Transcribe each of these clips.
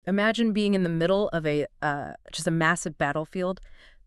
Imagine being in the middle of just a massive battlefield.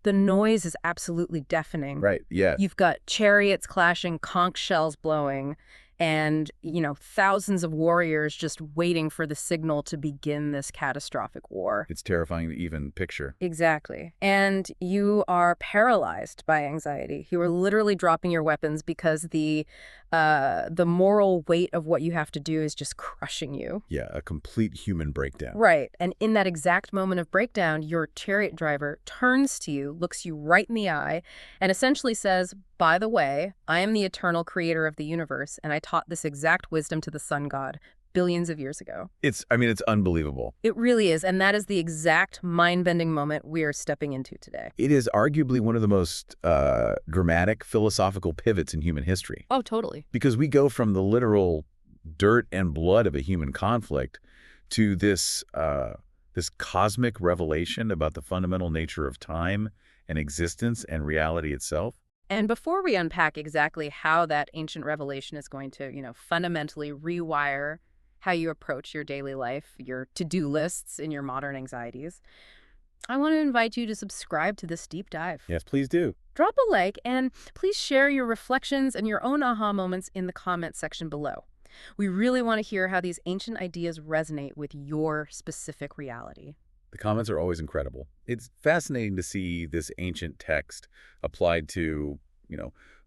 The noise is absolutely deafening. Right, yeah. You've got chariots clashing, conch shells blowing, and, thousands of warriors just waiting for the signal to begin this catastrophic war. It's terrifying to even picture. Exactly. And you are paralyzed by anxiety. You are literally dropping your weapons because the moral weight of what you have to do is just crushing you. Yeah, a complete human breakdown. Right. And in that exact moment of breakdown, your chariot driver turns to you, looks you right in the eye, and essentially says, by the way, I am the eternal creator of the universe, and I taught this exact wisdom to the sun god billions of years ago. It's unbelievable. It really is, and that is the exact mind-bending moment we are stepping into today. It is arguably one of the most dramatic philosophical pivots in human history. Oh, totally. Because we go from the literal dirt and blood of a human conflict to this cosmic revelation about the fundamental nature of time and existence and reality itself. And before we unpack exactly how that ancient revelation is going to, fundamentally rewire how you approach your daily life, your to-do lists, and your modern anxieties, I want to invite you to subscribe to this deep dive. Yes, please do. Drop a like, and please share your reflections and your own aha moments in the comment section below. We really want to hear how these ancient ideas resonate with your specific reality. The comments are always incredible. It's fascinating to see this ancient text applied to,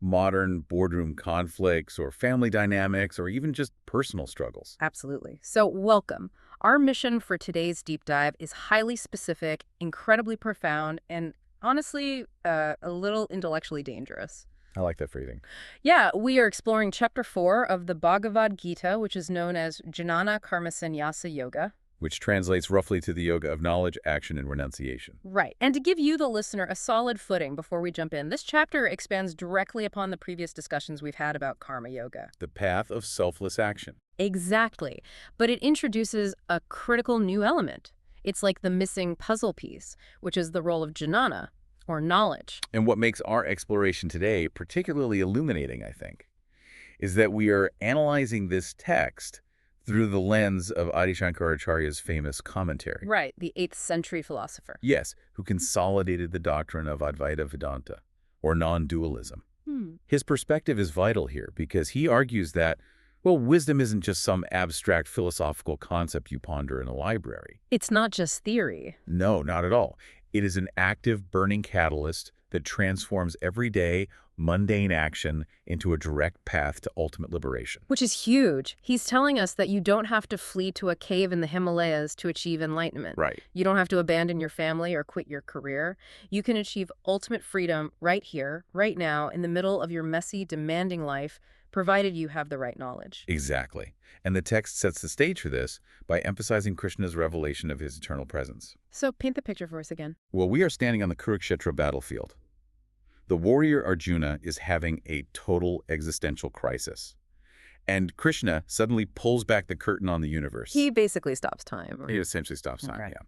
modern boardroom conflicts or family dynamics or even just personal struggles. Absolutely. So welcome. Our mission for today's deep dive is highly specific, incredibly profound, and honestly, a little intellectually dangerous. I like that phrasing. Yeah, we are exploring Chapter 4 of the Bhagavad Gita, which is known as Jnana Karma Sanyasa Yoga. Which translates roughly to the yoga of knowledge, action, and renunciation. Right. And to give you, the listener, a solid footing before we jump in, this chapter expands directly upon the previous discussions we've had about karma yoga. The path of selfless action. Exactly. But it introduces a critical new element. It's like the missing puzzle piece, which is the role of jnana, or knowledge. And what makes our exploration today particularly illuminating, I think, is that we are analyzing this text through the lens of Adi Shankaracharya's famous commentary. Right, the 8th century philosopher. Yes, who consolidated the doctrine of Advaita Vedanta, or non-dualism. His perspective is vital here because he argues that, wisdom isn't just some abstract philosophical concept you ponder in a library. It's not just theory. No, not at all. It is an active, burning catalyst that transforms everyday, mundane action into a direct path to ultimate liberation. Which is huge. He's telling us that you don't have to flee to a cave in the Himalayas to achieve enlightenment. Right. You don't have to abandon your family or quit your career. You can achieve ultimate freedom right here, right now, in the middle of your messy, demanding life, provided you have the right knowledge. Exactly. And the text sets the stage for this by emphasizing Krishna's revelation of his eternal presence. So paint the picture for us again. Well, we are standing on the Kurukshetra battlefield. The warrior Arjuna is having a total existential crisis. And Krishna suddenly pulls back the curtain on the universe. He basically stops time. He essentially stops time, Right. yeah.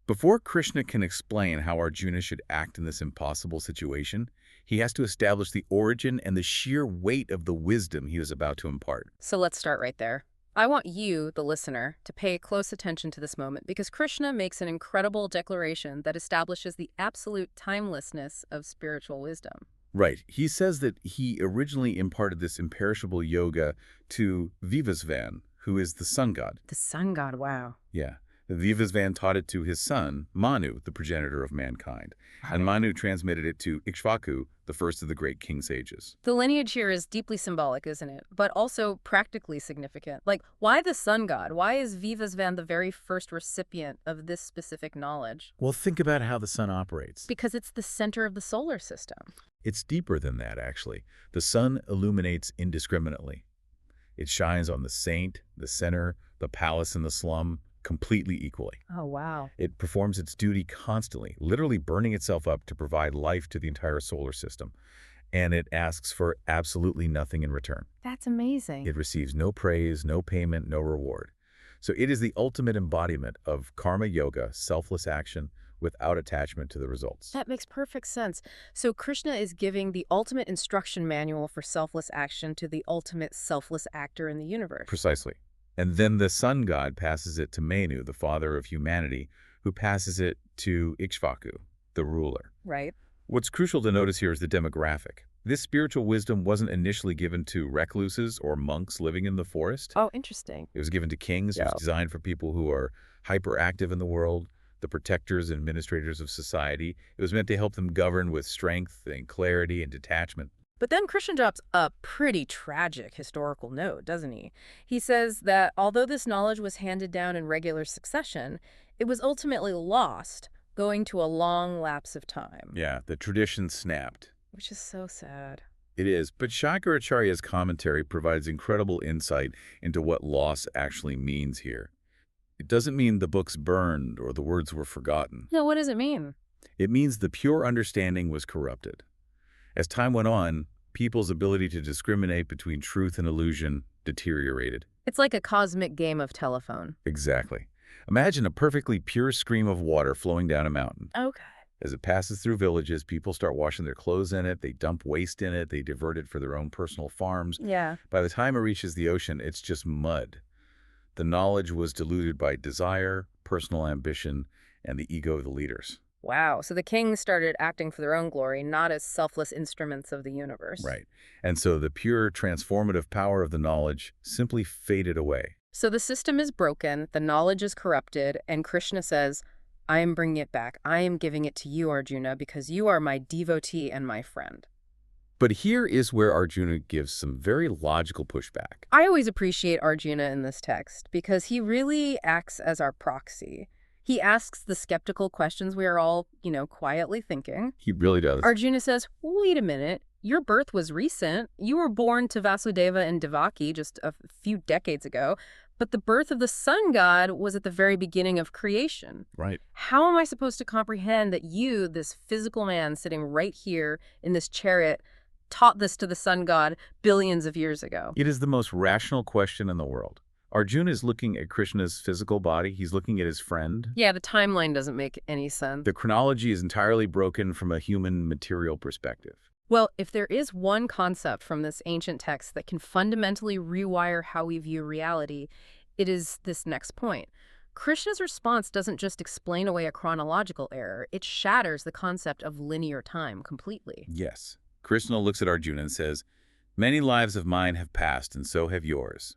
Before Krishna can explain how Arjuna should act in this impossible situation, he has to establish the origin and the sheer weight of the wisdom he was about to impart. So let's start right there. I want you, the listener, to pay close attention to this moment because Krishna makes an incredible declaration that establishes the absolute timelessness of spiritual wisdom. Right. He says that he originally imparted this imperishable yoga to Vivasvan, who is the sun god. The sun god, wow. Yeah. Vivasvan taught it to his son, Manu, the progenitor of mankind. And Manu transmitted it to Ikshvaku, the first of the great king sages. The lineage here is deeply symbolic, isn't it? But also practically significant. Like, why the sun god? Why is Vivasvan the very first recipient of this specific knowledge? Well, think about how the sun operates. Because it's the center of the solar system. It's deeper than that, actually. The sun illuminates indiscriminately. It shines on the saint, the sinner, the palace, and the slum, completely equally. Oh, wow. It performs its duty constantly, literally burning itself up to provide life to the entire solar system. And it asks for absolutely nothing in return. That's amazing. It receives no praise, no payment, no reward. So it is the ultimate embodiment of karma yoga, selfless action, without attachment to the results. That makes perfect sense. So Krishna is giving the ultimate instruction manual for selfless action to the ultimate selfless actor in the universe. Precisely. And then the sun god passes it to Menu, the father of humanity, who passes it to Ikshvaku, the ruler. Right. What's crucial to notice here is the demographic. This spiritual wisdom wasn't initially given to recluses or monks living in the forest. Oh, interesting. It was given to kings. It was designed for people who are hyperactive in the world, the protectors and administrators of society. It was meant to help them govern with strength and clarity and detachment. But then Krishna drops a pretty tragic historical note, doesn't he? He says that although this knowledge was handed down in regular succession, it was ultimately lost, going to a long lapse of time. Yeah, the tradition snapped. Which is so sad. It is, but Shankaracharya's commentary provides incredible insight into what loss actually means here. It doesn't mean the books burned or the words were forgotten. No, what does it mean? It means the pure understanding was corrupted. As time went on, people's ability to discriminate between truth and illusion deteriorated. It's like a cosmic game of telephone. Exactly. Imagine a perfectly pure stream of water flowing down a mountain. Okay. As it passes through villages, people start washing their clothes in it, they dump waste in it, they divert it for their own personal farms. Yeah. By the time it reaches the ocean, it's just mud. The knowledge was diluted by desire, personal ambition, and the ego of the leaders. Wow. So the kings started acting for their own glory, not as selfless instruments of the universe. Right. And so the pure transformative power of the knowledge simply faded away. So the system is broken, the knowledge is corrupted, and Krishna says, I am bringing it back. I am giving it to you, Arjuna, because you are my devotee and my friend. But here is where Arjuna gives some very logical pushback. I always appreciate Arjuna in this text because he really acts as our proxy. He asks the skeptical questions we are all, quietly thinking. He really does. Arjuna says, wait a minute, your birth was recent. You were born to Vasudeva and Devaki just a few decades ago, but the birth of the sun god was at the very beginning of creation. Right. How am I supposed to comprehend that you, this physical man sitting right here in this chariot, taught this to the sun god billions of years ago? It is the most rational question in the world. Arjuna is looking at Krishna's physical body. He's looking at his friend. Yeah, the timeline doesn't make any sense. The chronology is entirely broken from a human material perspective. Well, if there is one concept from this ancient text that can fundamentally rewire how we view reality, it is this next point. Krishna's response doesn't just explain away a chronological error, it shatters the concept of linear time completely. Yes. Krishna looks at Arjuna and says, "Many lives of mine have passed, and so have yours.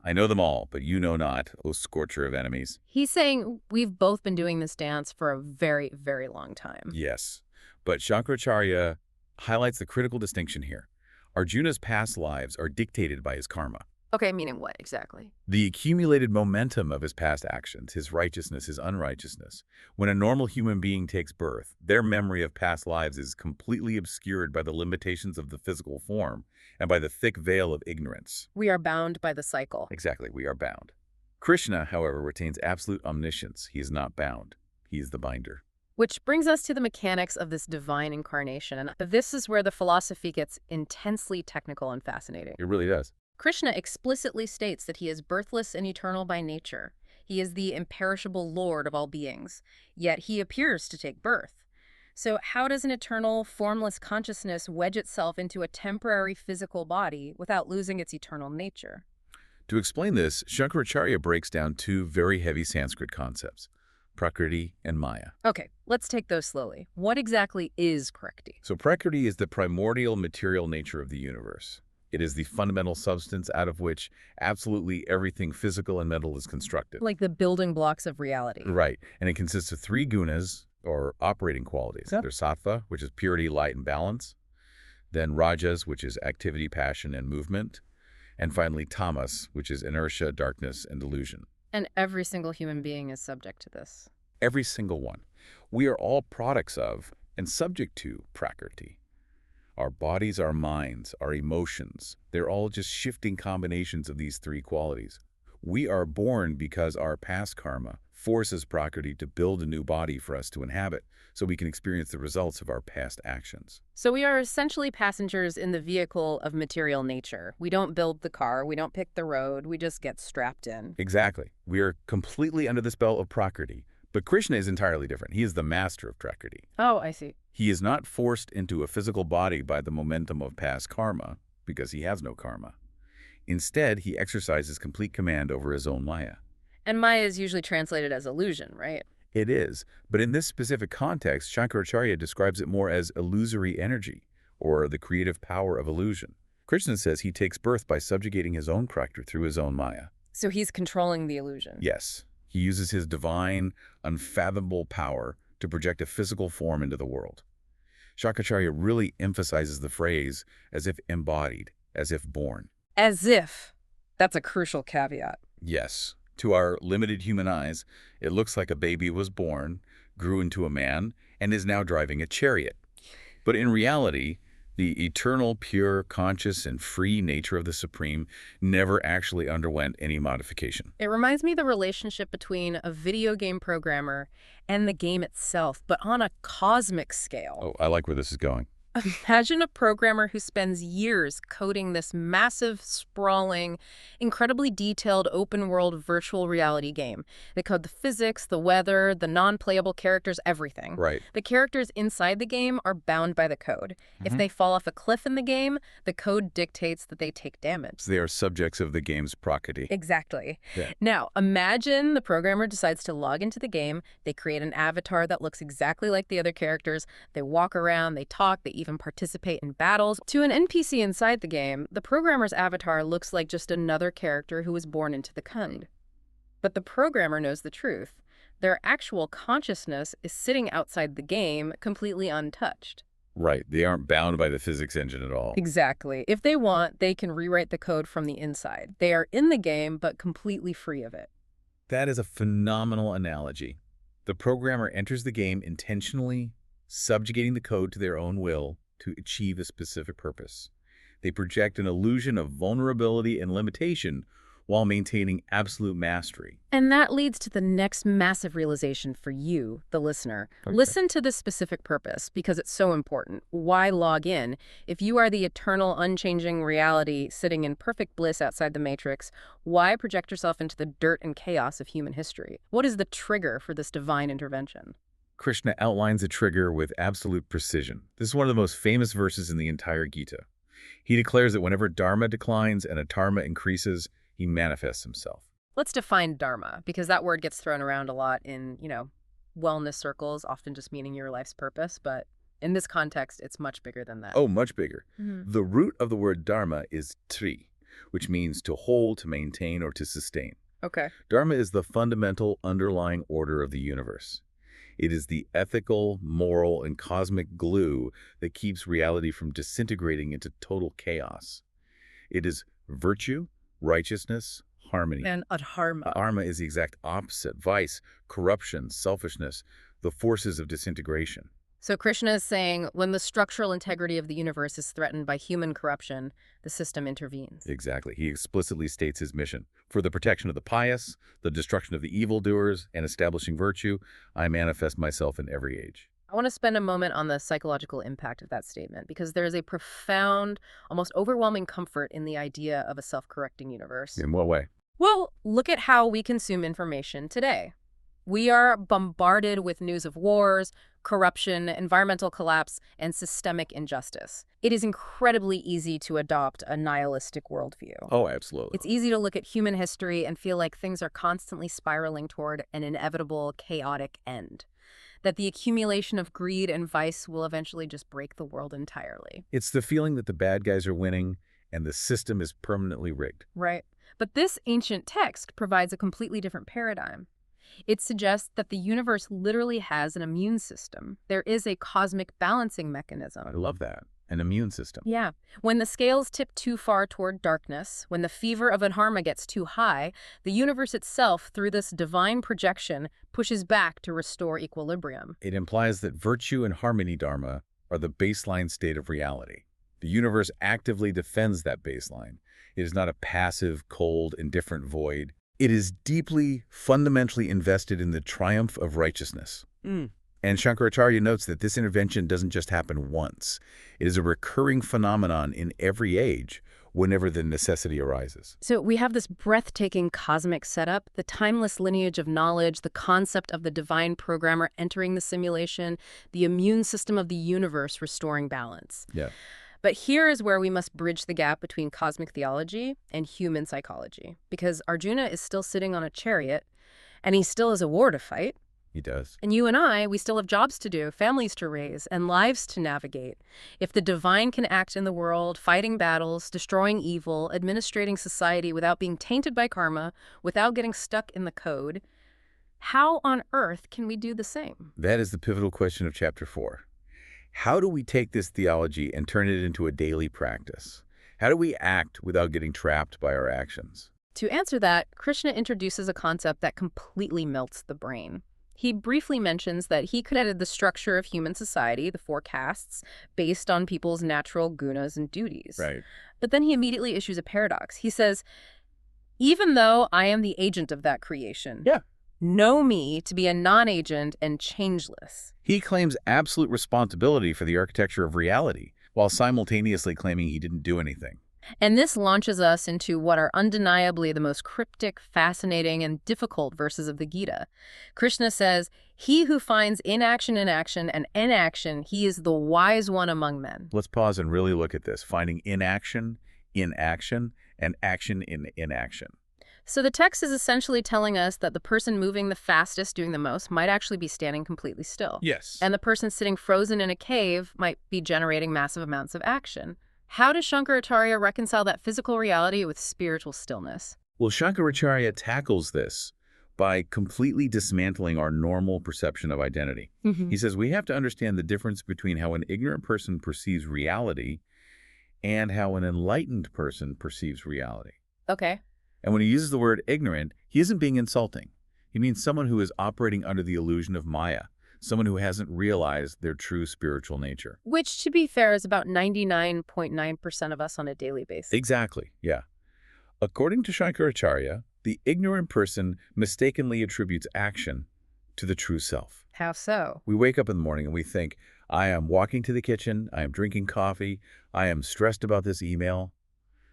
I know them all, but you know not, O scorcher of enemies." He's saying we've both been doing this dance for a very, very long time. Yes. But Shankaracharya highlights the critical distinction here. Arjuna's past lives are dictated by his karma. Okay, meaning what exactly? The accumulated momentum of his past actions, his righteousness, his unrighteousness. When a normal human being takes birth, their memory of past lives is completely obscured by the limitations of the physical form and by the thick veil of ignorance. We are bound by the cycle. Exactly, we are bound. Krishna, however, retains absolute omniscience. He is not bound. He is the binder. Which brings us to the mechanics of this divine incarnation. And this is where the philosophy gets intensely technical and fascinating. It really does. Krishna explicitly states that he is birthless and eternal by nature. He is the imperishable Lord of all beings, yet he appears to take birth. So how does an eternal, formless consciousness wedge itself into a temporary physical body without losing its eternal nature? To explain this, Shankaracharya breaks down two very heavy Sanskrit concepts, Prakriti and Maya. Okay, let's take those slowly. What exactly is Prakriti? So Prakriti is the primordial material nature of the universe. It is the fundamental substance out of which absolutely everything physical and mental is constructed. Like the building blocks of reality. Right. And it consists of three gunas, or operating qualities. Yep. There's sattva, which is purity, light, and balance. Then rajas, which is activity, passion, and movement. And finally tamas, which is inertia, darkness, and delusion. And every single human being is subject to this. Every single one. We are all products of and subject to Prakriti. Our bodies, our minds, our emotions, they're all just shifting combinations of these three qualities. We are born because our past karma forces Prakriti to build a new body for us to inhabit so we can experience the results of our past actions. So we are essentially passengers in the vehicle of material nature. We don't build the car, we don't pick the road, we just get strapped in. Exactly. We are completely under the spell of Prakriti. But Krishna is entirely different. He is the master of Prakriti. Oh, I see. He is not forced into a physical body by the momentum of past karma, because he has no karma. Instead, he exercises complete command over his own Maya. And Maya is usually translated as illusion, right? It is, but in this specific context, Shankaracharya describes it more as illusory energy, or the creative power of illusion. Krishna says he takes birth by subjugating his own character through his own Maya. So he's controlling the illusion. Yes, he uses his divine, unfathomable power to project a physical form into the world. Shankaracharya really emphasizes the phrase as if embodied, as if born. As if. That's a crucial caveat. Yes, to our limited human eyes, it looks like a baby was born, grew into a man, and is now driving a chariot. But in reality, the eternal, pure, conscious, and free nature of the Supreme never actually underwent any modification. It reminds me of the relationship between a video game programmer and the game itself, but on a cosmic scale. Oh, I like where this is going. Imagine a programmer who spends years coding this massive, sprawling, incredibly detailed open-world virtual reality game. They code the physics, the weather, the non-playable characters, everything. Right. The characters inside the game are bound by the code. If they fall off a cliff in the game, the code dictates that they take damage. They are subjects of the game's Prakriti. Exactly. Yeah. Now, imagine the programmer decides to log into the game. They create an avatar that looks exactly like the other characters. They walk around, they talk, they even participate in battles. To an NPC inside the game, the programmer's avatar looks like just another character who was born into the code. But the programmer knows the truth. Their actual consciousness is sitting outside the game, completely untouched. Right. They aren't bound by the physics engine at all. Exactly. If they want, they can rewrite the code from the inside. They are in the game, but completely free of it. That is a phenomenal analogy. The programmer enters the game intentionally, subjugating the code to their own will to achieve a specific purpose. They project an illusion of vulnerability and limitation while maintaining absolute mastery. And that leads to the next massive realization for you, the listener. Okay. Listen to this specific purpose because it's so important. Why log in? If you are the eternal, unchanging reality sitting in perfect bliss outside the matrix, why project yourself into the dirt and chaos of human history? What is the trigger for this divine intervention? Krishna outlines a trigger with absolute precision. This is one of the most famous verses in the entire Gita. He declares that whenever Dharma declines and Adharma increases, he manifests himself. Let's define Dharma, because that word gets thrown around a lot in, wellness circles, often just meaning your life's purpose, but in this context, it's much bigger than that. Oh, much bigger. The root of the word Dharma is tri, which means to hold, to maintain, or to sustain. Okay. Dharma is the fundamental underlying order of the universe. It is the ethical, moral, and cosmic glue that keeps reality from disintegrating into total chaos. It is virtue, righteousness, harmony. And adharma. Dharma is the exact opposite: vice, corruption, selfishness, the forces of disintegration. So Krishna is saying when the structural integrity of the universe is threatened by human corruption, the system intervenes. Exactly. He explicitly states his mission. For the protection of the pious, the destruction of the evildoers, and establishing virtue, I manifest myself in every age. I want to spend a moment on the psychological impact of that statement, because there is a profound, almost overwhelming comfort in the idea of a self-correcting universe. In what way? Well, look at how we consume information today. We are bombarded with news of wars, corruption, environmental collapse, and systemic injustice. It is incredibly easy to adopt a nihilistic worldview. Oh, absolutely. It's easy to look at human history and feel like things are constantly spiraling toward an inevitable, chaotic end. That the accumulation of greed and vice will eventually just break the world entirely. It's the feeling that the bad guys are winning and the system is permanently rigged. Right. But this ancient text provides a completely different paradigm. It suggests that the universe literally has an immune system. There is a cosmic balancing mechanism. I love that. An immune system. Yeah. When the scales tip too far toward darkness, when the fever of adharma gets too high, the universe itself, through this divine projection, pushes back to restore equilibrium. It implies that virtue and harmony dharma are the baseline state of reality. The universe actively defends that baseline. It is not a passive, cold, indifferent void. It is deeply, fundamentally invested in the triumph of righteousness. And Shankaracharya notes that this intervention doesn't just happen once. It is a recurring phenomenon in every age, whenever the necessity arises. So we have this breathtaking cosmic setup, the timeless lineage of knowledge, the concept of the divine programmer entering the simulation, the immune system of the universe restoring balance. Yeah. But here is where we must bridge the gap between cosmic theology and human psychology. Because Arjuna is still sitting on a chariot, and he still has a war to fight. He does. And you and I, we still have jobs to do, families to raise, and lives to navigate. If the divine can act in the world, fighting battles, destroying evil, administrating society without being tainted by karma, without getting stuck in the code, how on earth can we do the same? That is the pivotal question of Chapter 4. How do we take this theology and turn it into a daily practice? How do we act without getting trapped by our actions? To answer that, Krishna introduces a concept that completely melts the brain. He briefly mentions that he created the structure of human society, the four castes, based on people's natural gunas and duties. Right. But then he immediately issues a paradox. He says, even though I am the agent of that creation, know me to be a non-agent and changeless. He claims absolute responsibility for the architecture of reality, while simultaneously claiming he didn't do anything. And this launches us into what are undeniably the most cryptic, fascinating, and difficult verses of the Gita. Krishna says, he who finds inaction in action and inaction, he is the wise one among men. Let's pause and really look at this, finding inaction in action and action in inaction. So the text is essentially telling us that the person moving the fastest, doing the most, might actually be standing completely still. Yes. And the person sitting frozen in a cave might be generating massive amounts of action. How does Shankaracharya reconcile that physical reality with spiritual stillness? Well, Shankaracharya tackles this by completely dismantling our normal perception of identity. He says we have to understand the difference between how an ignorant person perceives reality and how an enlightened person perceives reality. Okay. And when he uses the word ignorant, he isn't being insulting. He means someone who is operating under the illusion of Maya, someone who hasn't realized their true spiritual nature. Which, to be fair, is about 99.9% of us on a daily basis. Exactly, yeah. According to Shankaracharya, the ignorant person mistakenly attributes action to the true self. How so? We wake up in the morning and we think, I am walking to the kitchen, I am drinking coffee, I am stressed about this email.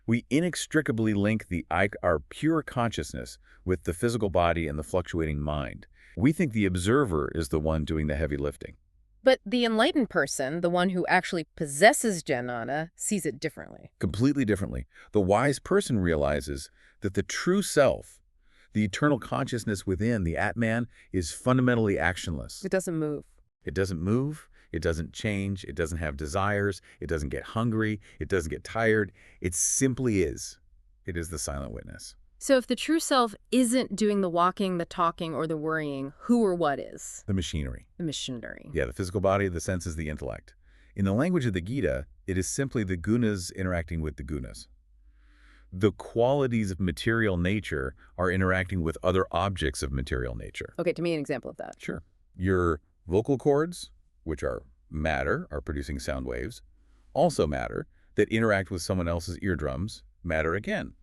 We inextricably link our pure consciousness with the physical body and the fluctuating mind. We think the observer is the one doing the heavy lifting. But the enlightened person, the one who actually possesses jnana, sees it differently. Completely differently. The wise person realizes that the true self, the eternal consciousness within, the Atman, is fundamentally actionless. It doesn't move. It doesn't move. It doesn't change. It doesn't have desires. It doesn't get hungry. It doesn't get tired. It simply is. It is the silent witness. So if the true self isn't doing the walking, the talking, or the worrying, who or what is? The machinery. The machinery. Yeah, the physical body, the senses, the intellect. In the language of the Gita, it is simply the gunas interacting with the gunas. The qualities of material nature are interacting with other objects of material nature. Okay, give me an example of that. Sure. Your vocal cords, which are matter, are producing sound waves, also matter, that interact with someone else's eardrums, matter again.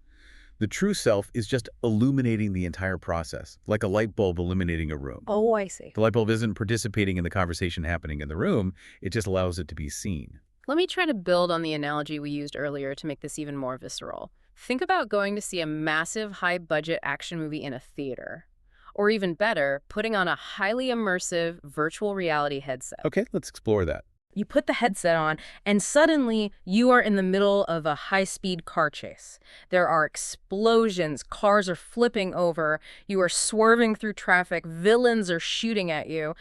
The true self is just illuminating the entire process, like a light bulb illuminating a room. Oh, I see. The light bulb isn't participating in the conversation happening in the room, it just allows it to be seen. Let me try to build on the analogy we used earlier to make this even more visceral. Think about going to see a massive, high-budget action movie in a theater. Or even better, putting on a highly immersive virtual reality headset. Okay, let's explore that. You put the headset on, and suddenly you are in the middle of a high-speed car chase. There are explosions, cars are flipping over, you are swerving through traffic, villains are shooting at you.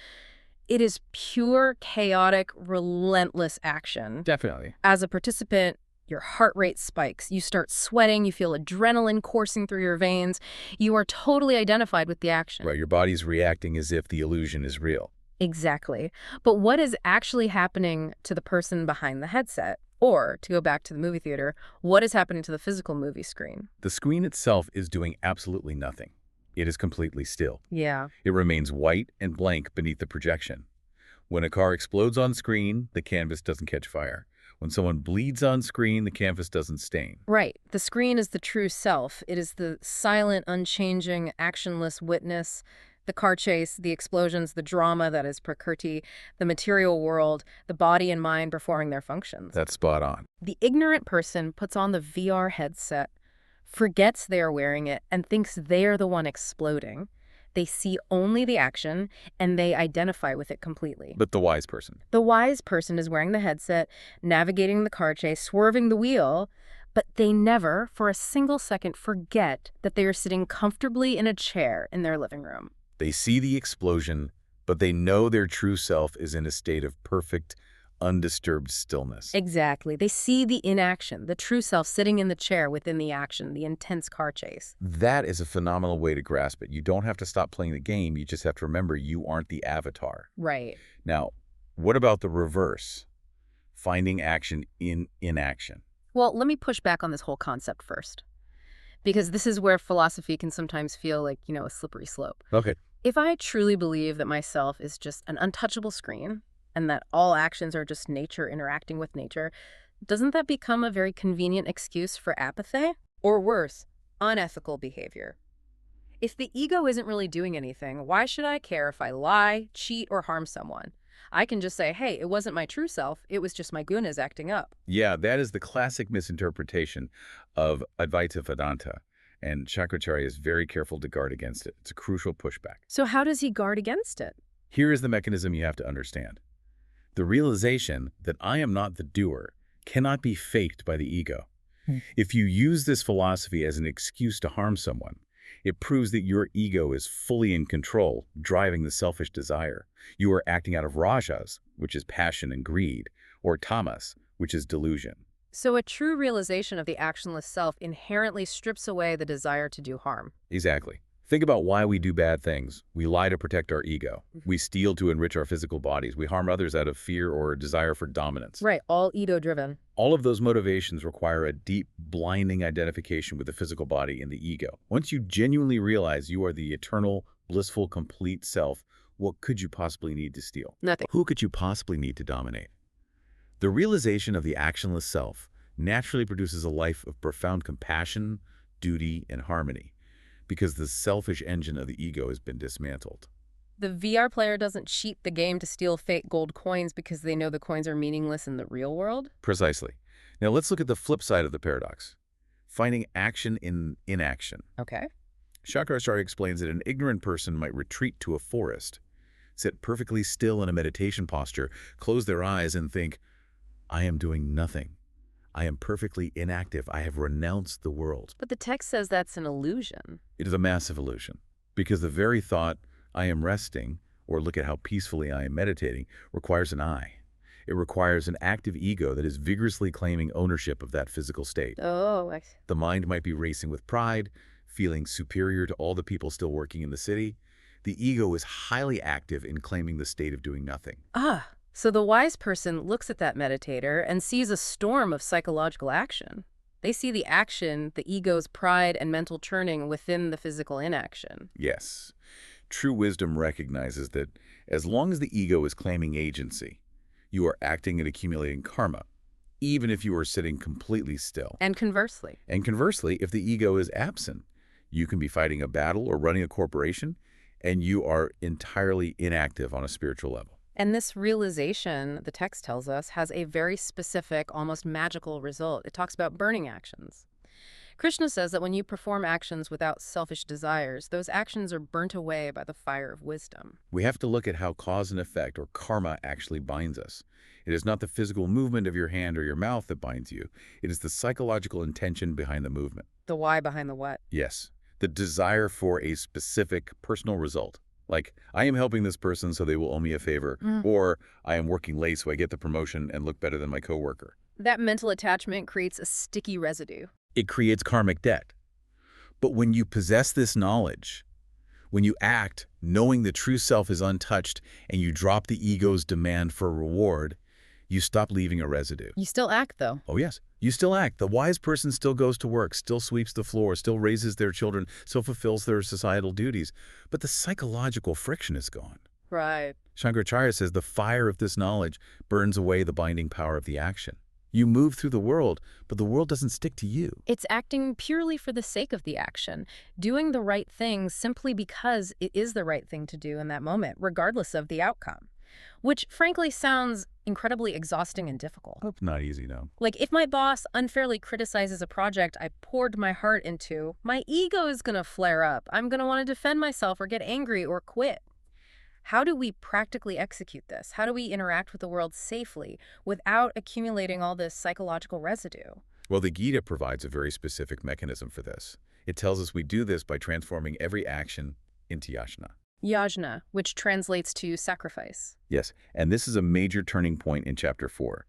It is pure, chaotic, relentless action. Definitely. As a participant, your heart rate spikes. You start sweating, you feel adrenaline coursing through your veins. You are totally identified with the action. Right, your body's reacting as if the illusion is real. Exactly. But what is actually happening to the person behind the headset? Or, to go back to the movie theater, what is happening to the physical movie screen? The screen itself is doing absolutely nothing. It is completely still. Yeah. It remains white and blank beneath the projection. When a car explodes on screen, the canvas doesn't catch fire. When someone bleeds on screen, the canvas doesn't stain. Right. The screen is the true self. It is the silent, unchanging, actionless witness. The car chase, the explosions, the drama that is Prakriti, the material world, the body and mind performing their functions. That's spot on. The ignorant person puts on the VR headset, forgets they are wearing it, and thinks they are the one exploding. They see only the action, and they identify with it completely. But the wise person. The wise person is wearing the headset, navigating the car chase, swerving the wheel, but they never, for a single second, forget that they are sitting comfortably in a chair in their living room. They see the explosion, but they know their true self is in a state of perfect, undisturbed stillness. Exactly. They see the inaction, the true self sitting in the chair within the action, the intense car chase. That is a phenomenal way to grasp it. You don't have to stop playing the game. You just have to remember you aren't the avatar. Right. Now, what about the reverse? Finding action in inaction. Well, let me push back on this whole concept first, because this is where philosophy can sometimes feel like, a slippery slope. Okay. If I truly believe that myself is just an untouchable screen and that all actions are just nature interacting with nature, doesn't that become a very convenient excuse for apathy? Or worse, unethical behavior. If the ego isn't really doing anything, why should I care if I lie, cheat, or harm someone? I can just say, hey, it wasn't my true self, it was just my gunas acting up. Yeah, that is the classic misinterpretation of Advaita Vedanta, and Shankaracharya is very careful to guard against it. It's a crucial pushback. So how does he guard against it? Here is the mechanism you have to understand. The realization that I am not the doer cannot be faked by the ego. If you use this philosophy as an excuse to harm someone, it proves that your ego is fully in control, driving the selfish desire. You are acting out of rajas, which is passion and greed, or tamas, which is delusion. So a true realization of the actionless self inherently strips away the desire to do harm. Exactly. Think about why we do bad things. We lie to protect our ego. We steal to enrich our physical bodies. We harm others out of fear or a desire for dominance. Right, all ego-driven. All of those motivations require a deep, blinding identification with the physical body and the ego. Once you genuinely realize you are the eternal, blissful, complete self, what could you possibly need to steal? Nothing. Who could you possibly need to dominate? The realization of the actionless self naturally produces a life of profound compassion, duty, and harmony, because the selfish engine of the ego has been dismantled. The VR player doesn't cheat the game to steal fake gold coins because they know the coins are meaningless in the real world? Precisely. Now let's look at the flip side of the paradox. Finding action in inaction. Okay. Shankaracharya explains that an ignorant person might retreat to a forest, sit perfectly still in a meditation posture, close their eyes and think, I am doing nothing. I am perfectly inactive. I have renounced the world. But the text says that's an illusion. It is a massive illusion, because the very thought, I am resting, or look at how peacefully I am meditating, requires an I. It requires an active ego that is vigorously claiming ownership of that physical state. Oh, I see. The mind might be racing with pride, feeling superior to all the people still working in the city. The ego is highly active in claiming the state of doing nothing. So the wise person looks at that meditator and sees a storm of psychological action. They see the action, the ego's pride and mental churning within the physical inaction. Yes. True wisdom recognizes that as long as the ego is claiming agency, you are acting and accumulating karma, even if you are sitting completely still. And conversely. And conversely, if the ego is absent, you can be fighting a battle or running a corporation, and you are entirely inactive on a spiritual level. And this realization, the text tells us, has a very specific, almost magical result. It talks about burning actions. Krishna says that when you perform actions without selfish desires, those actions are burnt away by the fire of wisdom. We have to look at how cause and effect, or karma, actually binds us. It is not the physical movement of your hand or your mouth that binds you. It is the psychological intention behind the movement. The why behind the what. Yes, the desire for a specific personal result. Like, I am helping this person so they will owe me a favor, or I am working late so I get the promotion and look better than my coworker. That mental attachment creates a sticky residue. It creates karmic debt. But when you possess this knowledge, when you act knowing the true self is untouched and you drop the ego's demand for reward, you stop leaving a residue. You still act, though. Oh, yes. You still act. The wise person still goes to work, still sweeps the floor, still raises their children, still fulfills their societal duties. But the psychological friction is gone. Right. Shankaracharya says the fire of this knowledge burns away the binding power of the action. You move through the world, but the world doesn't stick to you. It's acting purely for the sake of the action, doing the right thing simply because it is the right thing to do in that moment, regardless of the outcome. Which, frankly, sounds incredibly exhausting and difficult. Oh, not easy, no. Like, if my boss unfairly criticizes a project I poured my heart into, my ego is going to flare up. I'm going to want to defend myself or get angry or quit. How do we practically execute this? How do we interact with the world safely without accumulating all this psychological residue? Well, the Gita provides a very specific mechanism for this. It tells us we do this by transforming every action into yajna. Yajna, which translates to sacrifice. Yes, and this is a major turning point in Chapter 4.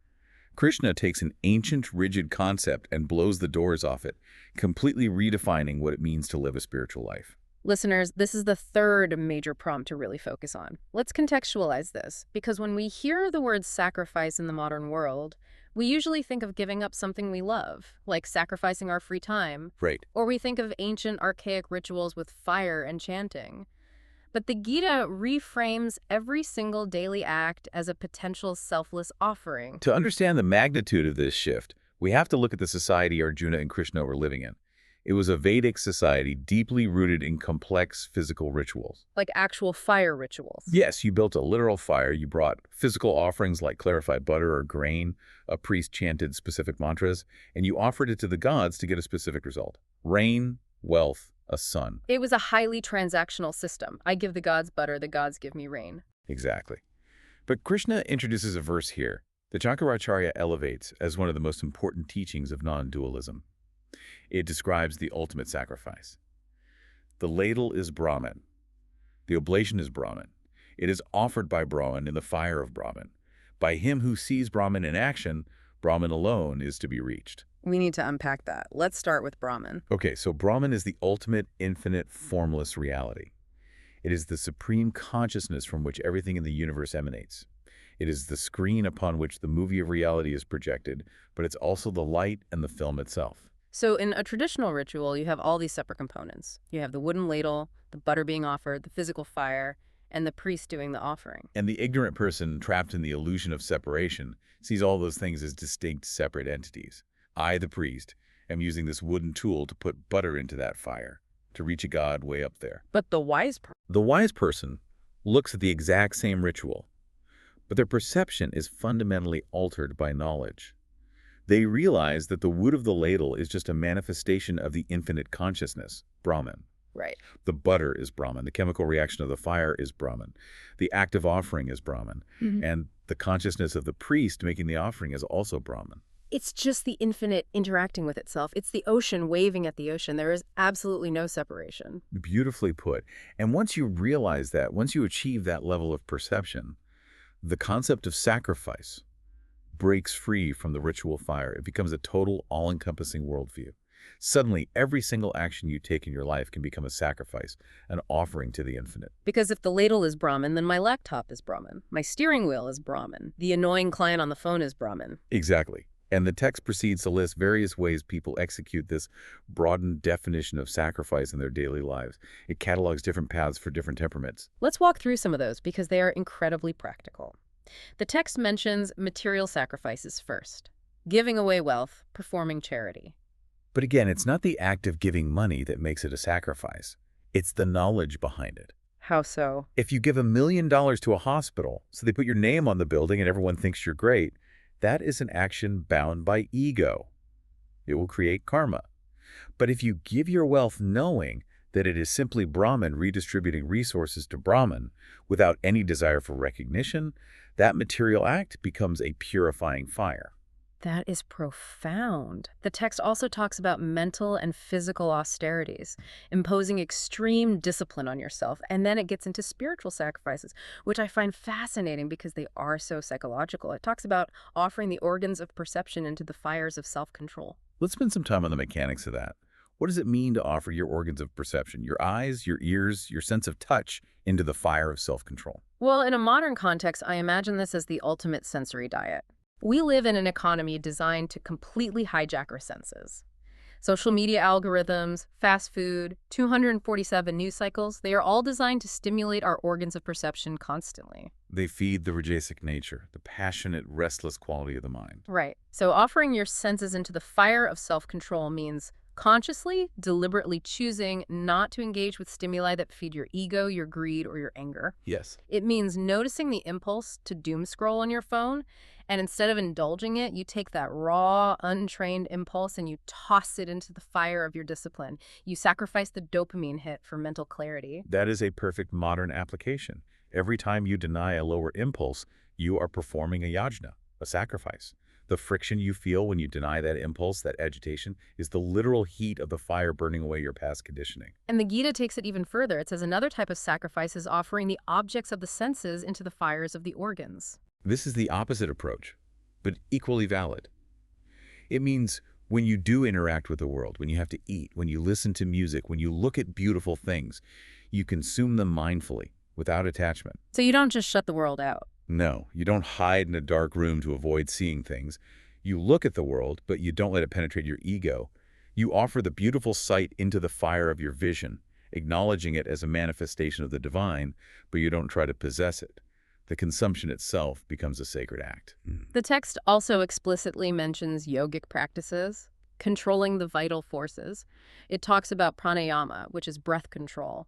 Krishna takes an ancient, rigid concept and blows the doors off it, completely redefining what it means to live a spiritual life. Listeners, this is the third major prompt to really focus on. Let's contextualize this, because when we hear the word sacrifice in the modern world, we usually think of giving up something we love, like sacrificing our free time. Right. Or we think of ancient, archaic rituals with fire and chanting. But the Gita reframes every single daily act as a potential selfless offering. To understand the magnitude of this shift, we have to look at the society Arjuna and Krishna were living in. It was a Vedic society deeply rooted in complex physical rituals. Like actual fire rituals. Yes, you built a literal fire. You brought physical offerings like clarified butter or grain. A priest chanted specific mantras, and you offered it to the gods to get a specific result. Rain, wealth, a son. It was a highly transactional system. I give the gods butter, the gods give me rain. Exactly. But Krishna introduces a verse here that Shankaracharya elevates as one of the most important teachings of non-dualism. It describes the ultimate sacrifice. The ladle is Brahman. The oblation is Brahman. It is offered by Brahman in the fire of Brahman. By him who sees Brahman in action, Brahman alone is to be reached. We need to unpack that. Let's start with Brahman. Okay, so Brahman is the ultimate, infinite, formless reality. It is the supreme consciousness from which everything in the universe emanates. It is the screen upon which the movie of reality is projected, but it's also the light and the film itself. So in a traditional ritual, you have all these separate components. You have the wooden ladle, the butter being offered, the physical fire, and the priest doing the offering. And the ignorant person trapped in the illusion of separation sees all those things as distinct, separate entities. I, the priest, am using this wooden tool to put butter into that fire, to reach a god way up there. But the wise person looks at the exact same ritual, but their perception is fundamentally altered by knowledge. They realize that the wood of the ladle is just a manifestation of the infinite consciousness, Brahman. Right. The butter is Brahman. The chemical reaction of the fire is Brahman. The act of offering is Brahman. And the consciousness of the priest making the offering is also Brahman. It's just the infinite interacting with itself. It's the ocean waving at the ocean. There is absolutely no separation. Beautifully put. And once you realize that, once you achieve that level of perception, the concept of sacrifice breaks free from the ritual fire. It becomes a total, all-encompassing worldview. Suddenly, every single action you take in your life can become a sacrifice, an offering to the infinite. Because if the ladle is Brahman, then my laptop is Brahman. My steering wheel is Brahman. The annoying client on the phone is Brahman. Exactly. And the text proceeds to list various ways people execute this broadened definition of sacrifice in their daily lives. It catalogs different paths for different temperaments. Let's walk through some of those because they are incredibly practical. The text mentions material sacrifices first. Giving away wealth, performing charity. But again, it's not the act of giving money that makes it a sacrifice. It's the knowledge behind it. How so? If you give $1 million to a hospital, so they put your name on the building and everyone thinks you're great, that is an action bound by ego. It will create karma. But if you give your wealth knowing that it is simply Brahman redistributing resources to Brahman without any desire for recognition, that material act becomes a purifying fire. That is profound. The text also talks about mental and physical austerities, imposing extreme discipline on yourself, and then it gets into spiritual sacrifices, which I find fascinating because they are so psychological. It talks about offering the organs of perception into the fires of self-control. Let's spend some time on the mechanics of that. What does it mean to offer your organs of perception, your eyes, your ears, your sense of touch, into the fire of self-control? Well, in a modern context, I imagine this as the ultimate sensory diet. We live in an economy designed to completely hijack our senses. Social media algorithms, fast food, 247 news cycles, they are all designed to stimulate our organs of perception constantly. They feed the rajasic nature, the passionate, restless quality of the mind. Right. So offering your senses into the fire of self-control means Consciously, deliberately choosing not to engage with stimuli that feed your ego, your greed, or your anger. Yes. It means noticing the impulse to doom scroll on your phone, and instead of indulging it, you take that raw, untrained impulse and you toss it into the fire of your discipline. You sacrifice the dopamine hit for mental clarity. That is a perfect modern application. Every time you deny a lower impulse, you are performing a yajna, a sacrifice. The friction you feel when you deny that impulse, that agitation, is the literal heat of the fire burning away your past conditioning. And the Gita takes it even further. It says another type of sacrifice is offering the objects of the senses into the fires of the organs. This is the opposite approach, but equally valid. It means when you do interact with the world, when you have to eat, when you listen to music, when you look at beautiful things, you consume them mindfully, without attachment. So you don't just shut the world out. No, you don't hide in a dark room to avoid seeing things. You look at the world, but you don't let it penetrate your ego. You offer the beautiful sight into the fire of your vision, acknowledging it as a manifestation of the divine, but you don't try to possess it. The consumption itself becomes a sacred act. The text also explicitly mentions yogic practices, controlling the vital forces. It talks about pranayama, which is breath control,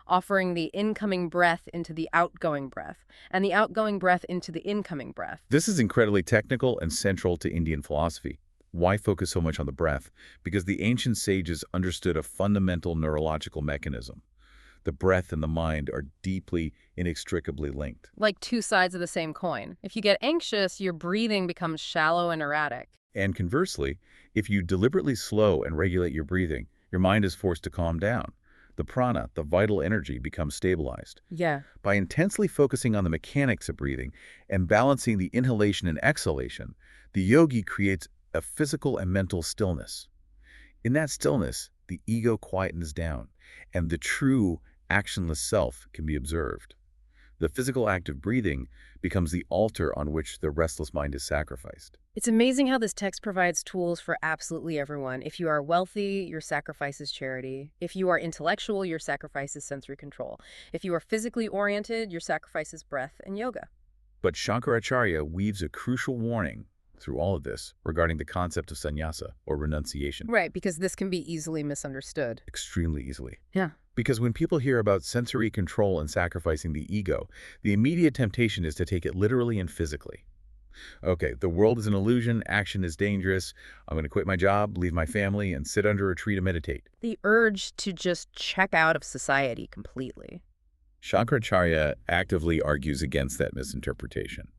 offering the incoming breath into the outgoing breath, and the outgoing breath into the incoming breath. This is incredibly technical and central to Indian philosophy. Why focus so much on the breath? Because the ancient sages understood a fundamental neurological mechanism. The breath and the mind are deeply, inextricably linked. Like two sides of the same coin. If you get anxious, your breathing becomes shallow and erratic. And conversely, if you deliberately slow and regulate your breathing, your mind is forced to calm down. The prana, the vital energy, becomes stabilized. Yeah. By intensely focusing on the mechanics of breathing and balancing the inhalation and exhalation, the yogi creates a physical and mental stillness. In that stillness, the ego quietens down, and the true actionless self can be observed. The physical act of breathing becomes the altar on which the restless mind is sacrificed. It's amazing how this text provides tools for absolutely everyone. If you are wealthy, your sacrifice is charity. If you are intellectual, your sacrifice is sensory control. If you are physically oriented, your sacrifice is breath and yoga. But Shankaracharya weaves a crucial warning through all of this regarding the concept of sannyasa, or renunciation. Right, because this can be easily misunderstood. Extremely easily. Yeah. Because when people hear about sensory control and sacrificing the ego, the immediate temptation is to take it literally and physically. Okay, the world is an illusion, action is dangerous, I'm going to quit my job, leave my family, and sit under a tree to meditate. The urge to just check out of society completely. Shankaracharya actively argues against that misinterpretation.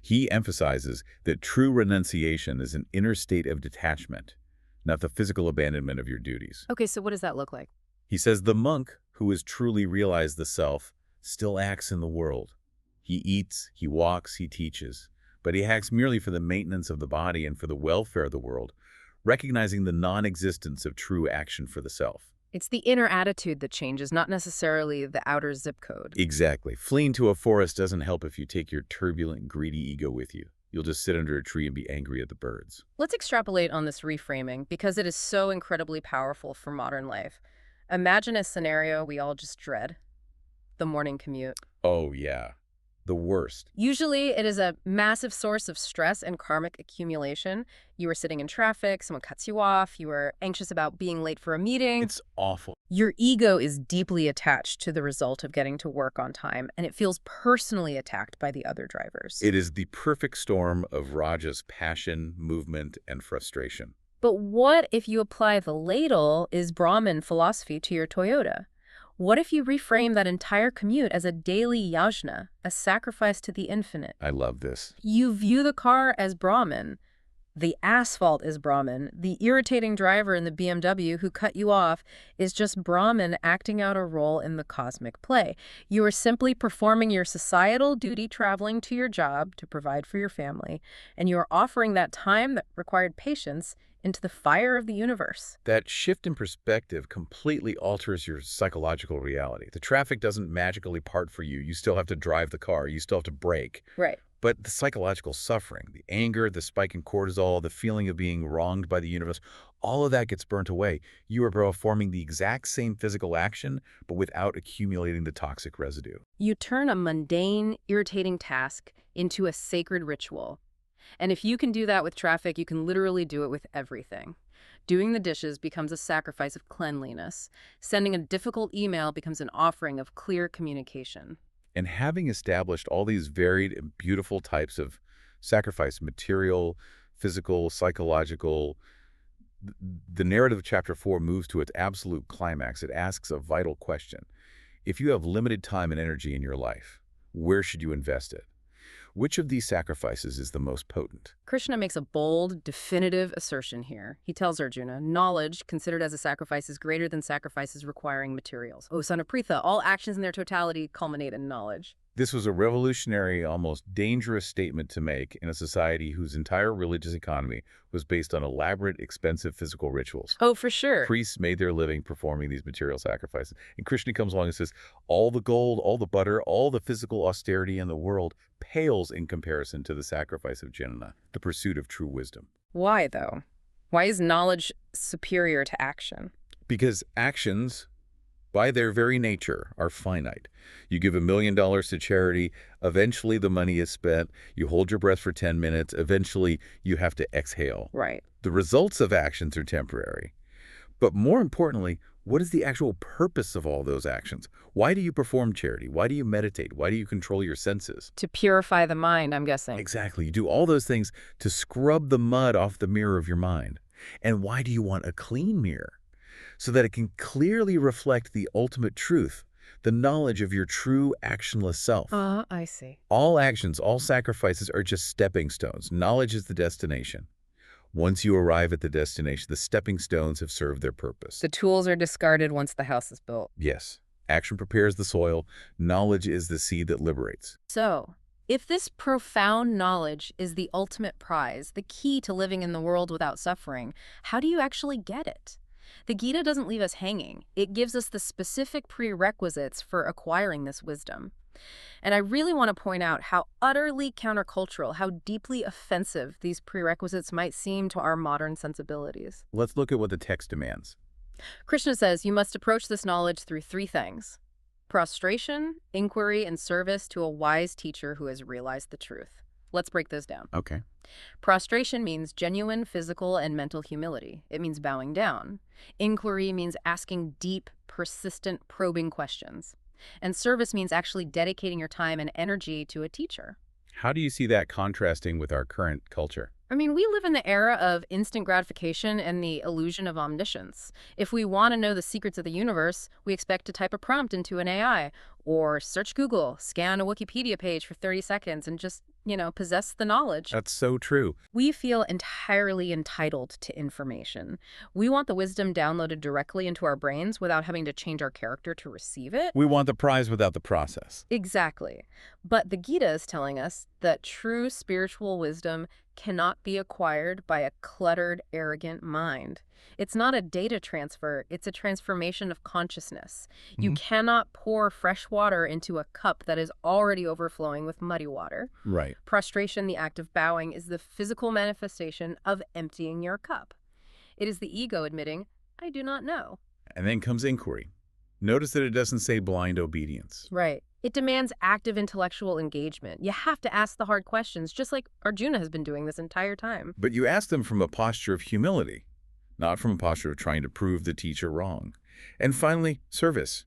He emphasizes that true renunciation is an inner state of detachment, not the physical abandonment of your duties. Okay, so what does that look like? He says the monk who has truly realized the self still acts in the world. He eats, he walks, he teaches, but he acts merely for the maintenance of the body and for the welfare of the world, recognizing the non-existence of true action for the self. It's the inner attitude that changes, not necessarily the outer zip code. Exactly. Fleeing to a forest doesn't help if you take your turbulent, greedy ego with you. You'll just sit under a tree and be angry at the birds. Let's extrapolate on this reframing because it is so incredibly powerful for modern life. Imagine a scenario we all just dread. The morning commute. Oh, yeah. The worst. Usually, it is a massive source of stress and karmic accumulation. You are sitting in traffic, someone cuts you off, you are anxious about being late for a meeting. It's awful. Your ego is deeply attached to the result of getting to work on time, and it feels personally attacked by the other drivers. It is the perfect storm of Raja's passion, movement, and frustration. But what if you apply the ladle is Brahman philosophy to your Toyota? What if you reframe that entire commute as a daily yajna, a sacrifice to the infinite? I love this. You view the car as Brahman. The asphalt is Brahman. The irritating driver in the BMW who cut you off is just Brahman acting out a role in the cosmic play. You are simply performing your societal duty traveling to your job to provide for your family, and you are offering that time that required patience into the fire of the universe. That shift in perspective completely alters your psychological reality. The traffic doesn't magically part for you. You still have to drive the car. You still have to brake. Right. But the psychological suffering, the anger, the spike in cortisol, the feeling of being wronged by the universe, all of that gets burnt away. You are performing the exact same physical action, but without accumulating the toxic residue. You turn a mundane, irritating task into a sacred ritual. And if you can do that with traffic, you can literally do it with everything. Doing the dishes becomes a sacrifice of cleanliness. Sending a difficult email becomes an offering of clear communication. And having established all these varied and beautiful types of sacrifice, material, physical, psychological, the narrative of Chapter 4 moves to its absolute climax. It asks a vital question. If you have limited time and energy in your life, where should you invest it? Which of these sacrifices is the most potent? Krishna makes a bold, definitive assertion here. He tells Arjuna, knowledge, considered as a sacrifice, is greater than sacrifices requiring materials. O son of Pritha, all actions in their totality culminate in knowledge. This was a revolutionary, almost dangerous statement to make in a society whose entire religious economy was based on elaborate, expensive physical rituals. Oh, for sure. Priests made their living performing these material sacrifices. And Krishna comes along and says, all the gold, all the butter, all the physical austerity in the world pales in comparison to the sacrifice of jnana, the pursuit of true wisdom. Why, though? Why is knowledge superior to action? Because actions, by their very nature, are finite. You give $1 million to charity, eventually the money is spent, you hold your breath for 10 minutes, eventually you have to exhale. Right. The results of actions are temporary. But more importantly, what is the actual purpose of all those actions? Why do you perform charity? Why do you meditate? Why do you control your senses? To purify the mind, I'm guessing. Exactly. You do all those things to scrub the mud off the mirror of your mind. And why do you want a clean mirror? So that it can clearly reflect the ultimate truth, the knowledge of your true actionless self. I see. All actions, all sacrifices are just stepping stones. Knowledge is the destination. Once you arrive at the destination, the stepping stones have served their purpose. The tools are discarded once the house is built. Yes. Action prepares the soil. Knowledge is the seed that liberates. So, if this profound knowledge is the ultimate prize, the key to living in the world without suffering, how do you actually get it? The Gita doesn't leave us hanging. It gives us the specific prerequisites for acquiring this wisdom. And I really want to point out how utterly countercultural, how deeply offensive these prerequisites might seem to our modern sensibilities. Let's look at what the text demands. Krishna says you must approach this knowledge through 3 things: prostration, inquiry, and service to a wise teacher who has realized the truth. Let's break those down. Okay. Prostration means genuine physical and mental humility. It means bowing down. Inquiry means asking deep, persistent, probing questions. And service means actually dedicating your time and energy to a teacher. How do you see that contrasting with our current culture? I mean, we live in the era of instant gratification and the illusion of omniscience. If we want to know the secrets of the universe, we expect to type a prompt into an AI or search Google, scan a Wikipedia page for 30 seconds and just, possess the knowledge. That's so true. We feel entirely entitled to information. We want the wisdom downloaded directly into our brains without having to change our character to receive it. We want the prize without the process. Exactly. But the Gita is telling us that true spiritual wisdom cannot be acquired by a cluttered, arrogant mind. It's not a data transfer, it's a transformation of consciousness. You cannot pour fresh water into a cup that is already overflowing with muddy water. Right. Prostration, the act of bowing, is the physical manifestation of emptying your cup. It is the ego admitting, I do not know. And then comes inquiry. Notice that it doesn't say blind obedience. Right. It demands active intellectual engagement. You have to ask the hard questions, just like Arjuna has been doing this entire time. But you ask them from a posture of humility, not from a posture of trying to prove the teacher wrong. And finally, service.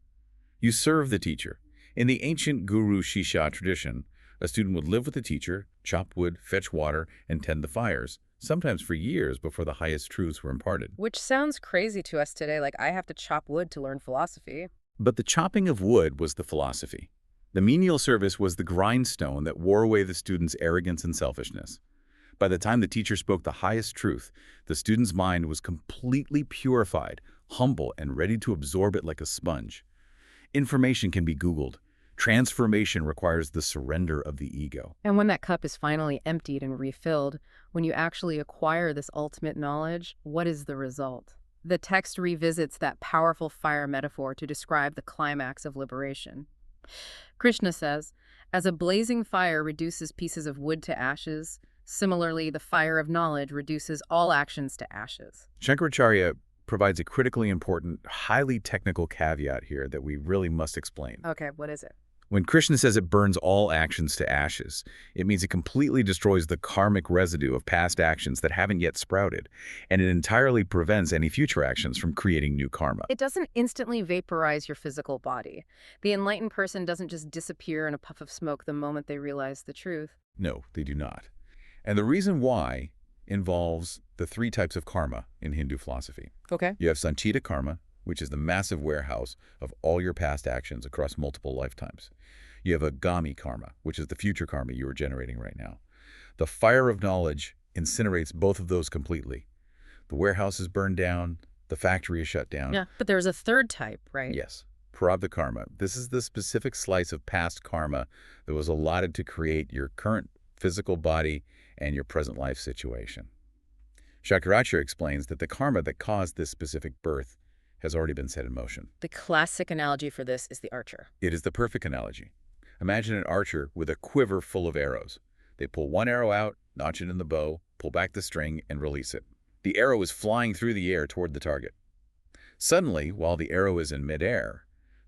You serve the teacher. In the ancient guru shishya tradition, a student would live with the teacher, chop wood, fetch water, and tend the fires, sometimes for years before the highest truths were imparted. Which sounds crazy to us today, like I have to chop wood to learn philosophy. But the chopping of wood was the philosophy. The menial service was the grindstone that wore away the student's arrogance and selfishness. By the time the teacher spoke the highest truth, the student's mind was completely purified, humble, and ready to absorb it like a sponge. Information can be Googled. Transformation requires the surrender of the ego. And when that cup is finally emptied and refilled, when you actually acquire this ultimate knowledge, what is the result? The text revisits that powerful fire metaphor to describe the climax of liberation. Krishna says, as a blazing fire reduces pieces of wood to ashes, similarly, the fire of knowledge reduces all actions to ashes. Shankaracharya provides a critically important, highly technical caveat here that we really must explain. Okay, what is it? When Krishna says it burns all actions to ashes, it means it completely destroys the karmic residue of past actions that haven't yet sprouted, and it entirely prevents any future actions from creating new karma. It doesn't instantly vaporize your physical body. The enlightened person doesn't just disappear in a puff of smoke the moment they realize the truth. No, they do not. And the reason why involves the three types of karma in Hindu philosophy. Okay. You have Sanchita karma, which is the massive warehouse of all your past actions across multiple lifetimes. You have Agami karma, which is the future karma you are generating right now. The fire of knowledge incinerates both of those completely. The warehouse is burned down, the factory is shut down. Yeah, but there's a third type, right? Yes. Prarabdha karma. This is the specific slice of past karma that was allotted to create your current physical body and your present life situation. Shankaracharya explains that the karma that caused this specific birth has already been set in motion. The classic analogy for this is the archer. It is the perfect analogy. Imagine an archer with a quiver full of arrows. They pull one arrow out, notch it in the bow, pull back the string, and release it. The arrow is flying through the air toward the target. Suddenly, while the arrow is in midair,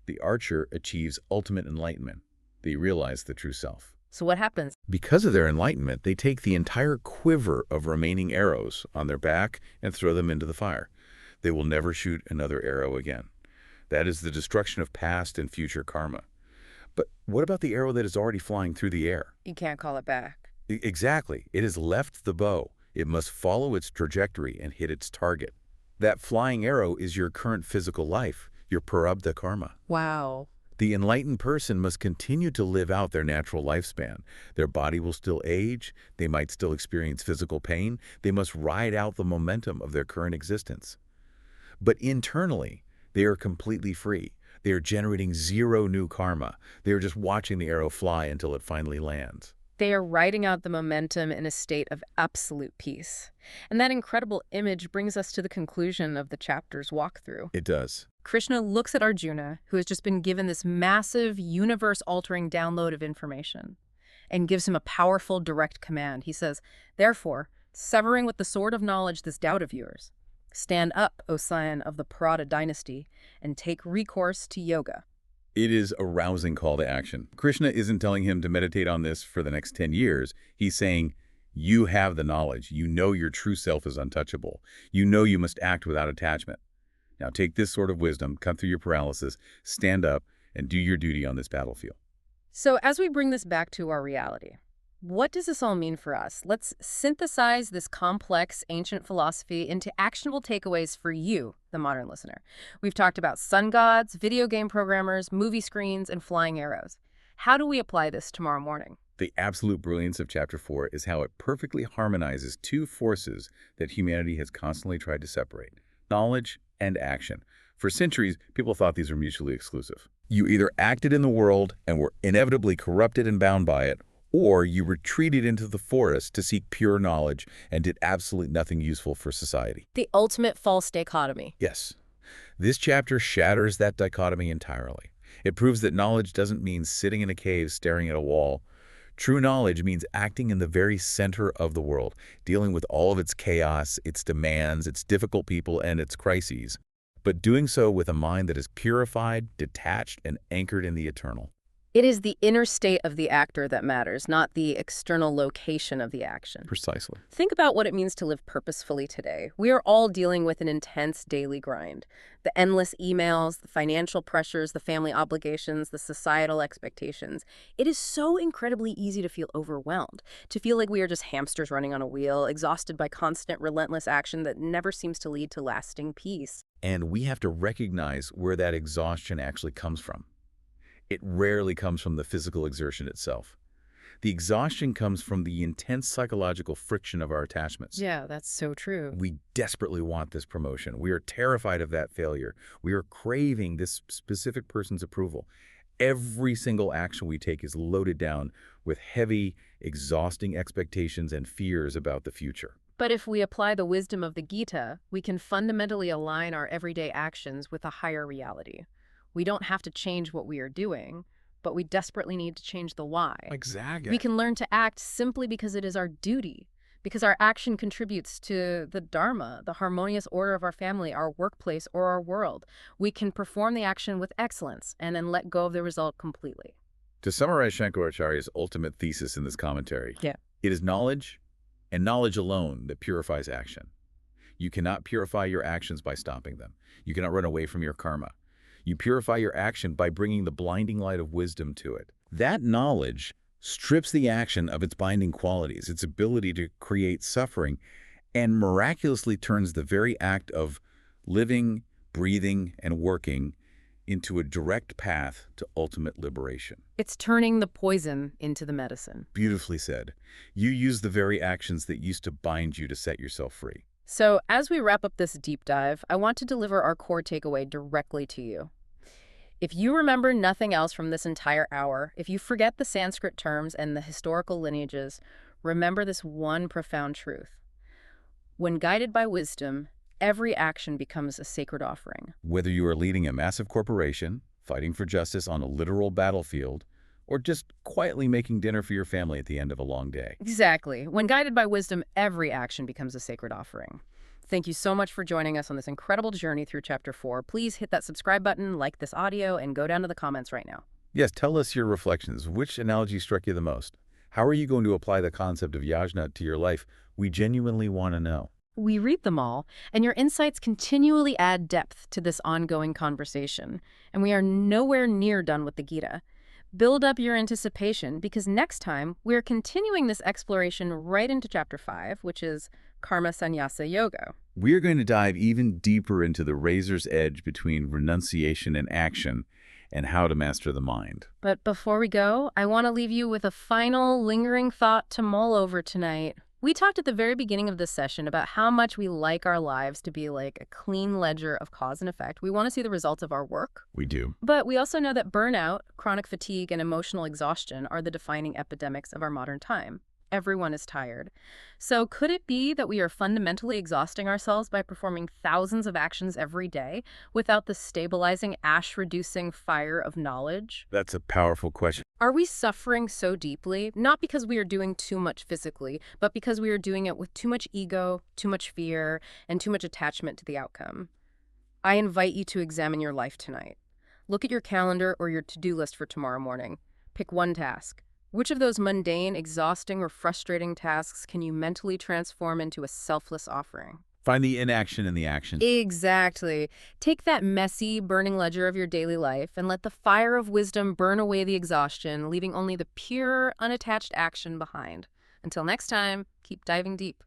the archer achieves ultimate enlightenment. They realize the true self. So what happens? Because of their enlightenment, they take the entire quiver of remaining arrows on their back and throw them into the fire. They will never shoot another arrow again. That is the destruction of past and future karma. But what about the arrow that is already flying through the air? You can't call it back. Exactly. It has left the bow. It must follow its trajectory and hit its target. That flying arrow is your current physical life, your prarabdha karma. Wow. The enlightened person must continue to live out their natural lifespan. Their body will still age. They might still experience physical pain. They must ride out the momentum of their current existence. But internally, they are completely free. They are generating zero new karma. They are just watching the arrow fly until it finally lands. They are riding out the momentum in a state of absolute peace. And that incredible image brings us to the conclusion of the chapter's walkthrough. It does. Krishna looks at Arjuna, who has just been given this massive, universe-altering download of information, and gives him a powerful, direct command. He says, "Therefore, severing with the sword of knowledge this doubt of yours, stand up, O scion of the Parada dynasty, and take recourse to yoga." It is a rousing call to action. Krishna isn't telling him to meditate on this for the next 10 years. He's saying, you have the knowledge. You know your true self is untouchable. You know you must act without attachment. Now take this sort of wisdom, cut through your paralysis, stand up, and do your duty on this battlefield. So as we bring this back to our reality, what does this all mean for us? Let's synthesize this complex ancient philosophy into actionable takeaways for you, the modern listener. We've talked about sun gods, video game programmers, movie screens, and flying arrows. How do we apply this tomorrow morning? The absolute brilliance of Chapter 4 is how it perfectly harmonizes two forces that humanity has constantly tried to separate: knowledge and action. For centuries, people thought these were mutually exclusive. You either acted in the world and were inevitably corrupted and bound by it, or you retreated into the forest to seek pure knowledge and did absolutely nothing useful for society. The ultimate false dichotomy. Yes. This chapter shatters that dichotomy entirely. It proves that knowledge doesn't mean sitting in a cave staring at a wall. True knowledge means acting in the very center of the world, dealing with all of its chaos, its demands, its difficult people, and its crises, but doing so with a mind that is purified, detached, and anchored in the eternal. It is the inner state of the actor that matters, not the external location of the action. Precisely. Think about what it means to live purposefully today. We are all dealing with an intense daily grind. The endless emails, the financial pressures, the family obligations, the societal expectations. It is so incredibly easy to feel overwhelmed, to feel like we are just hamsters running on a wheel, exhausted by constant, relentless action that never seems to lead to lasting peace. And we have to recognize where that exhaustion actually comes from. It rarely comes from the physical exertion itself. The exhaustion comes from the intense psychological friction of our attachments. Yeah, that's so true. We desperately want this promotion. We are terrified of that failure. We are craving this specific person's approval. Every single action we take is loaded down with heavy, exhausting expectations and fears about the future. But if we apply the wisdom of the Gita, we can fundamentally align our everyday actions with a higher reality. We don't have to change what we are doing, but we desperately need to change the why. Exactly. We can learn to act simply because it is our duty, because our action contributes to the Dharma, the harmonious order of our family, our workplace, or our world. We can perform the action with excellence and then let go of the result completely. To summarize Shankaracharya's ultimate thesis in this commentary, Yeah. it is knowledge, and knowledge alone, that purifies action. You cannot purify your actions by stopping them. You cannot run away from your karma. You purify your action by bringing the blinding light of wisdom to it. That knowledge strips the action of its binding qualities, its ability to create suffering, and miraculously turns the very act of living, breathing, and working into a direct path to ultimate liberation. It's turning the poison into the medicine. Beautifully said. You use the very actions that used to bind you to set yourself free. So as we wrap up this deep dive, I want to deliver our core takeaway directly to you. If you remember nothing else from this entire hour, if you forget the Sanskrit terms and the historical lineages, remember this one profound truth. When guided by wisdom, every action becomes a sacred offering. Whether you are leading a massive corporation, fighting for justice on a literal battlefield, or just quietly making dinner for your family at the end of a long day. Exactly. When guided by wisdom, every action becomes a sacred offering. Thank you so much for joining us on this incredible journey through Chapter 4. Please hit that subscribe button, like this audio, and go down to the comments right now. Yes, tell us your reflections. Which analogy struck you the most? How are you going to apply the concept of Yajna to your life? We genuinely want to know. We read them all, and your insights continually add depth to this ongoing conversation. And we are nowhere near done with the Gita. Build up your anticipation, because next time we're continuing this exploration right into Chapter 5, which is Karma Sanyasa Yoga. We're going to dive even deeper into the razor's edge between renunciation and action, and how to master the mind. But before we go, I want to leave you with a final lingering thought to mull over tonight. We talked at the very beginning of this session about how much we like our lives to be like a clean ledger of cause and effect. We want to see the results of our work. We do. But we also know that burnout, chronic fatigue, and emotional exhaustion are the defining epidemics of our modern time. Everyone is tired. So could it be that we are fundamentally exhausting ourselves by performing thousands of actions every day without the stabilizing, ash-reducing fire of knowledge? That's a powerful question. Are we suffering so deeply, not because we are doing too much physically, but because we are doing it with too much ego, too much fear, and too much attachment to the outcome? I invite you to examine your life tonight. Look at your calendar or your to-do list for tomorrow morning. Pick one task. Which of those mundane, exhausting, or frustrating tasks can you mentally transform into a selfless offering? Find the inaction in the action. Exactly. Take that messy, burning ledger of your daily life and let the fire of wisdom burn away the exhaustion, leaving only the pure, unattached action behind. Until next time, keep diving deep.